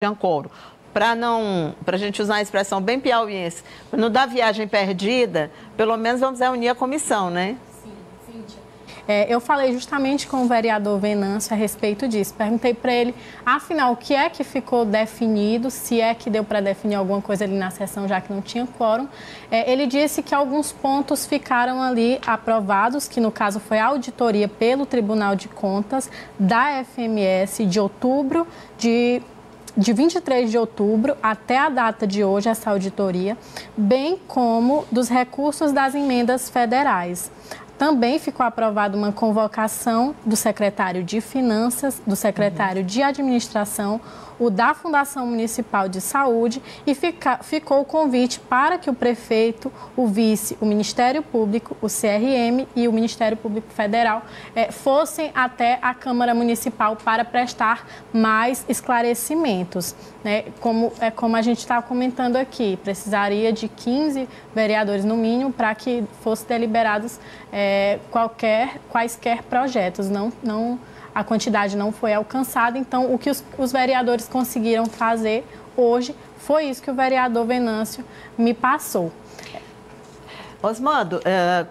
Ancoro, para a gente usar a expressão bem piauiense, para não dar viagem perdida, pelo menos vamos reunir a comissão, né? Sim, Cíntia. Eu falei justamente com o vereador Venâncio a respeito disso. Perguntei para ele, afinal, o que é que ficou definido, se é que deu para definir alguma coisa ali na sessão, já que não tinha quórum. Ele disse que alguns pontos ficaram ali aprovados, que no caso foi a auditoria pelo Tribunal de Contas da FMS de outubro de 23 de outubro até a data de hoje, essa auditoria, bem como dos recursos das emendas federais. Também ficou aprovada uma convocação do secretário de Finanças, do secretário de Administração, o da Fundação Municipal de Saúde e ficou o convite para que o prefeito, o vice, o Ministério Público, o CRM e o Ministério Público Federal fossem até a Câmara Municipal para prestar mais esclarecimentos. Né? Como a gente está comentando aqui, precisaria de 15 vereadores no mínimo para que fossem deliberados quaisquer projetos, a quantidade não foi alcançada, então o que os vereadores conseguiram fazer hoje foi isso que o vereador Venâncio me passou. Osmando,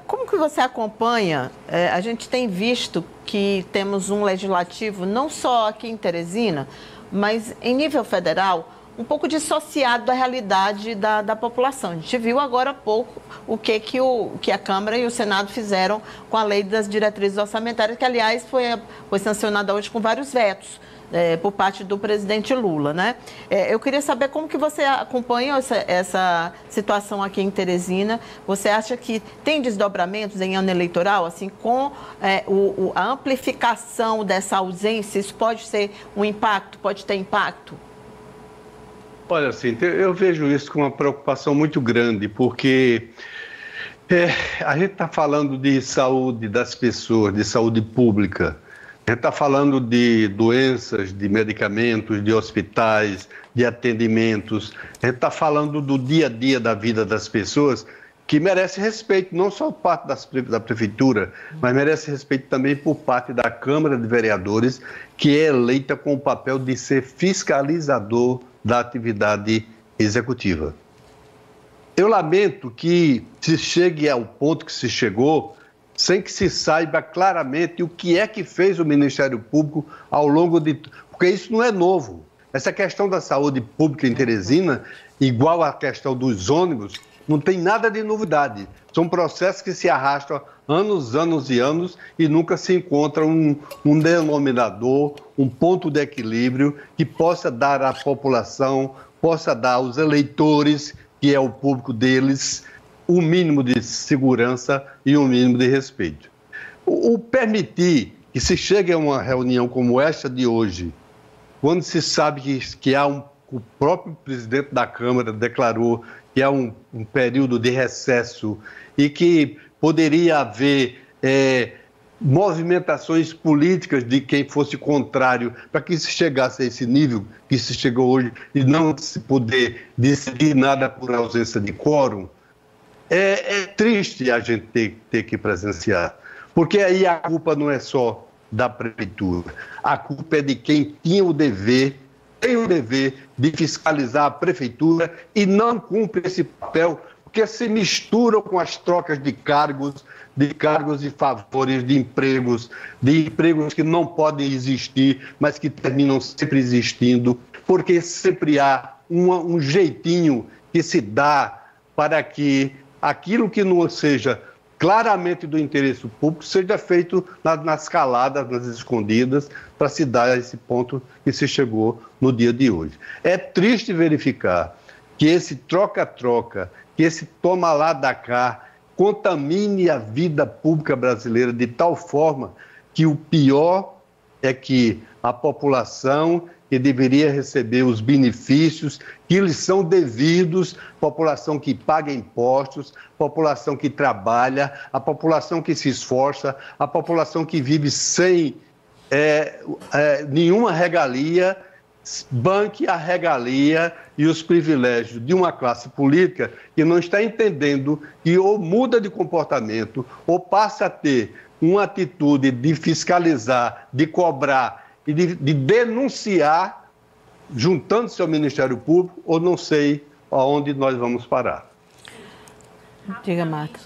como que você acompanha? A gente tem visto que temos um legislativo, não só aqui em Teresina, mas em nível federal, um pouco dissociado da realidade da população. A gente viu agora há pouco o que a Câmara e o Senado fizeram com a lei das diretrizes orçamentárias, que, aliás, foi sancionada hoje com vários vetos por parte do presidente Lula, né? Eu queria saber como que você acompanha essa situação aqui em Teresina. Você acha que tem desdobramentos em ano eleitoral, assim, com a amplificação dessa ausência? Isso pode ser um impacto, pode ter impacto? Olha, Cíntia, eu vejo isso com uma preocupação muito grande, porque a gente está falando de saúde das pessoas, de saúde pública. A gente está falando de doenças, de medicamentos, de hospitais, de atendimentos. A gente está falando do dia a dia da vida das pessoas, que merece respeito, não só por parte da Prefeitura, mas merece respeito também por parte da Câmara de Vereadores, que é eleita com o papel de ser fiscalizador da atividade executiva. Eu lamento que se chegue ao ponto que se chegou, sem que se saiba claramente o que é que fez o Ministério Público ao longo de... Porque isso não é novo. Essa questão da saúde pública em Teresina, igual à questão dos ônibus, não tem nada de novidade. São processos que se arrastam anos, anos e anos e nunca se encontra um denominador, um ponto de equilíbrio que possa dar à população, possa dar aos eleitores, que é o público deles, o mínimo de segurança e o mínimo de respeito. O permitir que se chegue a uma reunião como esta de hoje, quando se sabe que o próprio presidente da Câmara declarou que há um período de recesso e que poderia haver movimentações políticas de quem fosse contrário para que se chegasse a esse nível que se chegou hoje e não se poder decidir nada por ausência de quórum, é triste a gente ter que presenciar, porque aí a culpa não é só da Prefeitura, a culpa é de quem tem o dever de fiscalizar a Prefeitura e não cumpre esse papel, porque se misturam com as trocas de cargos e favores, de empregos que não podem existir, mas que terminam sempre existindo, porque sempre há um jeitinho que se dá para que aquilo que não seja claramente do interesse público seja feito nas caladas, nas escondidas, para se dar a esse ponto que se chegou no dia de hoje. É triste verificar que esse troca-troca, que esse toma lá da cá, contamine a vida pública brasileira de tal forma que o pior é que a população que deveria receber os benefícios que lhes são devidos, população que paga impostos, população que trabalha, a população que se esforça, a população que vive sem nenhuma regalia, banque a regalia e os privilégios de uma classe política que não está entendendo que ou muda de comportamento ou passa a ter uma atitude de fiscalizar, de cobrar e de denunciar juntando-se ao Ministério Público, ou não sei aonde nós vamos parar. Diga, Marta.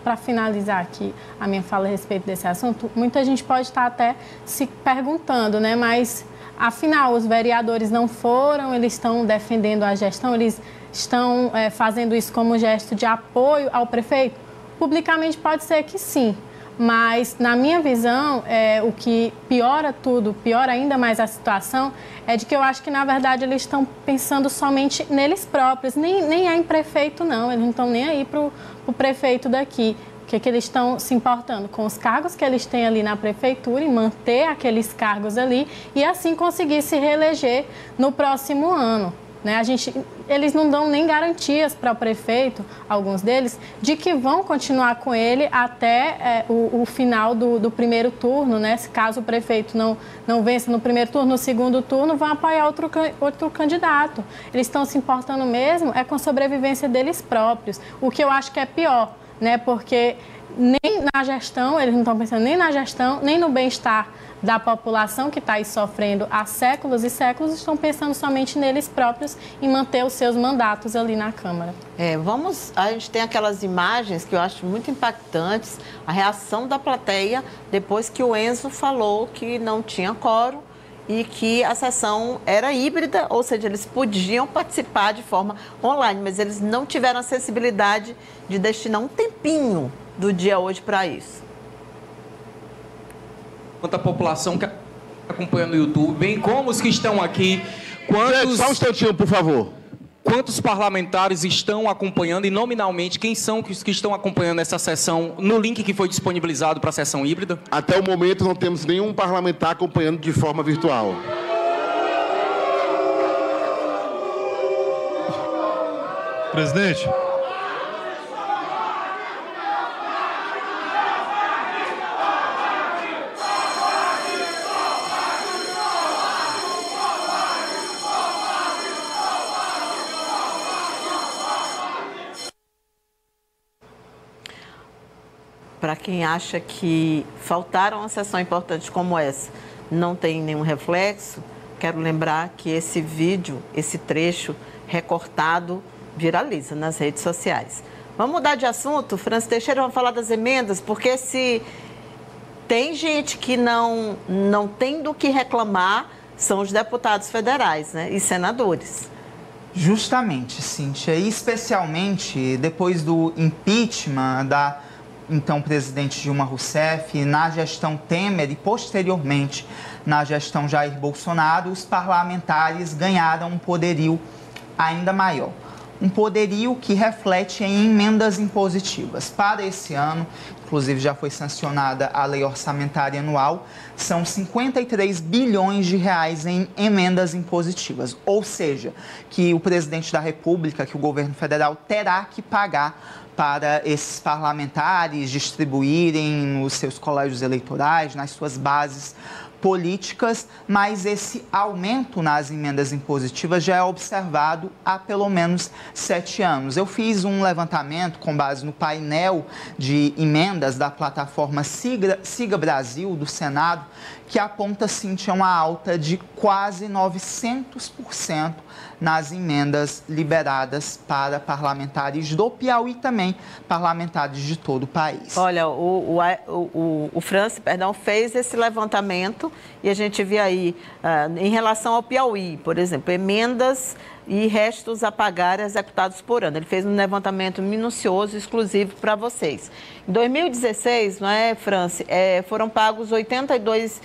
Para finalizar aqui a minha fala a respeito desse assunto, muita gente pode estar até se perguntando, né? Mas, afinal, os vereadores não foram, eles estão defendendo a gestão, eles estão fazendo isso como gesto de apoio ao prefeito? Publicamente pode ser que sim, mas, na minha visão, o que piora tudo, piora ainda mais a situação, é de que eu acho que, na verdade, eles estão pensando somente neles próprios, nem é em prefeito, não, eles não estão nem aí para o prefeito daqui. O que eles estão se importando? Com os cargos que eles têm ali na prefeitura e manter aqueles cargos ali e, assim, conseguir se reeleger no próximo ano. Né? Eles não dão nem garantias para o prefeito, alguns deles, de que vão continuar com ele até o final do primeiro turno. Né? Se caso o prefeito não vença no primeiro turno, no segundo turno, vão apoiar outro candidato. Eles estão se importando mesmo com a sobrevivência deles próprios, o que eu acho que é pior, né? Porque nem na gestão, eles não estão pensando nem na gestão, nem no bem-estar da população que está aí sofrendo há séculos e séculos, estão pensando somente neles próprios e manter os seus mandatos ali na Câmara. A gente tem aquelas imagens que eu acho muito impactantes, a reação da plateia depois que o Enzo falou que não tinha quórum e que a sessão era híbrida, ou seja, eles podiam participar de forma online, mas eles não tiveram a sensibilidade de destinar um tempinho do dia hoje para isso. Quanto a população que acompanha no YouTube, bem como os que estão aqui, Só um instantinho, por favor. Quantos parlamentares estão acompanhando e nominalmente quem são os que estão acompanhando essa sessão no link que foi disponibilizado para a sessão híbrida? Até o momento não temos nenhum parlamentar acompanhando de forma virtual. Presidente. Para quem acha que faltaram uma sessão importante como essa, não tem nenhum reflexo, quero lembrar que esse vídeo, esse trecho recortado, viraliza nas redes sociais. Vamos mudar de assunto? Francis Teixeira, vamos falar das emendas, porque se tem gente que não tem do que reclamar, são os deputados federais, né, e senadores. Justamente, Cíntia, e especialmente depois do impeachment da então presidente Dilma Rousseff, na gestão Temer e posteriormente na gestão Jair Bolsonaro, os parlamentares ganharam um poderio ainda maior. Um poderio que reflete em emendas impositivas. Para esse ano, inclusive já foi sancionada a lei orçamentária anual, são 53 bilhões de reais em emendas impositivas. Ou seja, que o presidente da República, que o governo federal terá que pagar para esses parlamentares distribuírem nos seus colégios eleitorais, nas suas bases políticas, mas esse aumento nas emendas impositivas já é observado há pelo menos 7 anos. Eu fiz um levantamento com base no painel de emendas da plataforma Siga Brasil, do Senado, que aponta, Cíntia, uma alta de quase 900% nas emendas liberadas para parlamentares do Piauí, também parlamentares de todo o país. Olha, o Francis, fez esse levantamento e a gente vê aí, em relação ao Piauí, por exemplo, emendas e restos a pagar executados por ano. Ele fez um levantamento minucioso, exclusivo para vocês. Em 2016, não é, Francis, foram pagos 82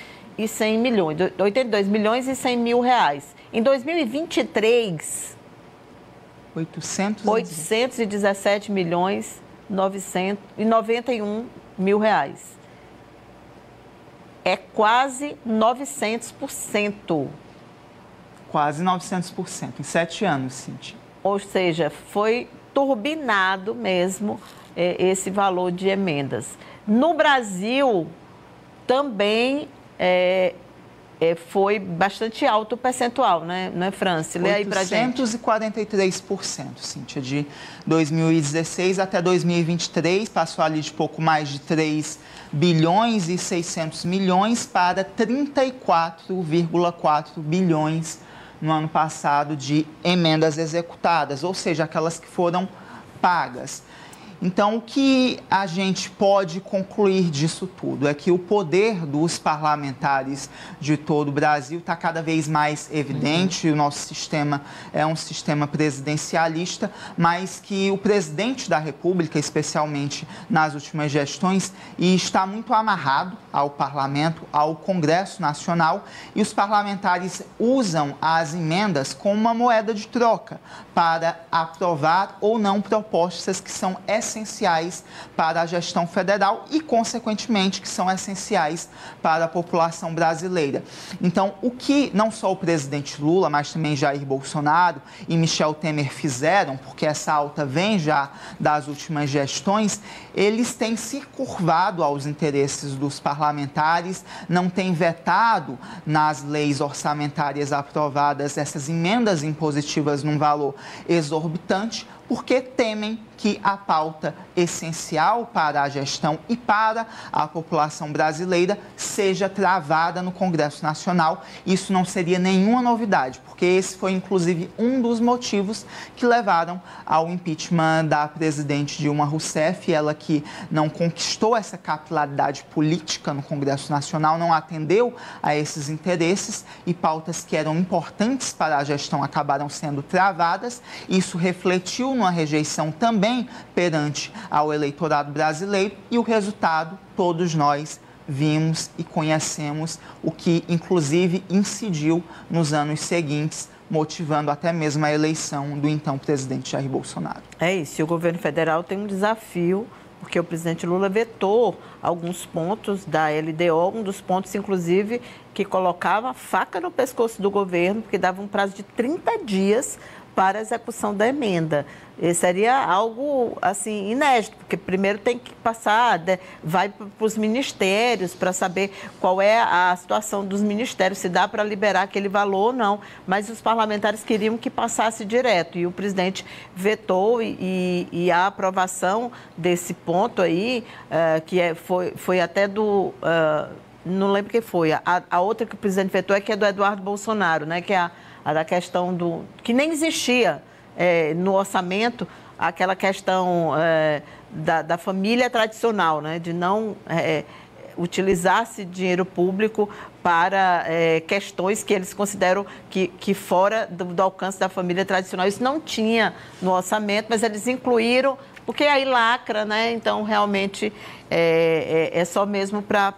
milhões e 100 mil reais. Em 2023, 817 milhões 991 mil reais. É quase 900%. Quase 900%, em 7 anos, Cíntia. Ou seja, foi turbinado mesmo esse valor de emendas. No Brasil, também foi bastante alto o percentual, né, Francis? Lê aí pra gente. 843%, Cíntia, de 2016 até 2023, passou ali de pouco mais de 3 bilhões e 600 milhões para 34,4 bilhões no ano passado de emendas executadas, ou seja, aquelas que foram pagas. Então, o que a gente pode concluir disso tudo é que o poder dos parlamentares de todo o Brasil está cada vez mais evidente. O nosso sistema é um sistema presidencialista, mas que o presidente da República, especialmente nas últimas gestões, está muito amarrado ao parlamento, ao Congresso Nacional, e os parlamentares usam as emendas como uma moeda de troca para aprovar ou não propostas que são essenciais para a gestão federal e, consequentemente, que são essenciais para a população brasileira. Então, o que não só o presidente Lula, mas também Jair Bolsonaro e Michel Temer fizeram, porque essa alta vem já das últimas gestões, eles têm se curvado aos interesses dos parlamentares, não têm vetado nas leis orçamentárias aprovadas essas emendas impositivas num valor exorbitante, porque temem que a pauta essencial para a gestão e para a população brasileira seja travada no Congresso Nacional. Isso não seria nenhuma novidade, porque esse foi, inclusive, um dos motivos que levaram ao impeachment da presidente Dilma Rousseff, ela que não conquistou essa capilaridade política no Congresso Nacional, não atendeu a esses interesses e pautas que eram importantes para a gestão acabaram sendo travadas. Isso refletiu numa rejeição também perante ao eleitorado brasileiro e o resultado todos nós vimos e conhecemos, o que inclusive incidiu nos anos seguintes, motivando até mesmo a eleição do então presidente Jair Bolsonaro. É isso, e o governo federal tem um desafio, porque o presidente Lula vetou alguns pontos da LDO, um dos pontos, inclusive, que colocava a faca no pescoço do governo, porque dava um prazo de 30 dias para a execução da emenda. Seria algo, assim, inédito, porque primeiro tem que passar, vai para os ministérios para saber qual é a situação dos ministérios, se dá para liberar aquele valor ou não. Mas os parlamentares queriam que passasse direto e o presidente vetou e a aprovação desse ponto aí, foi até do... não lembro quem foi. A outra que o presidente vetou é que é do Eduardo Bolsonaro, né, que é a da questão do... que nem existia no orçamento, aquela questão da família tradicional, né, de não utilizar-se dinheiro público para questões que eles consideram que fora do alcance da família tradicional. Isso não tinha no orçamento, mas eles incluíram, porque aí lacra, né? Então, realmente, é só mesmo para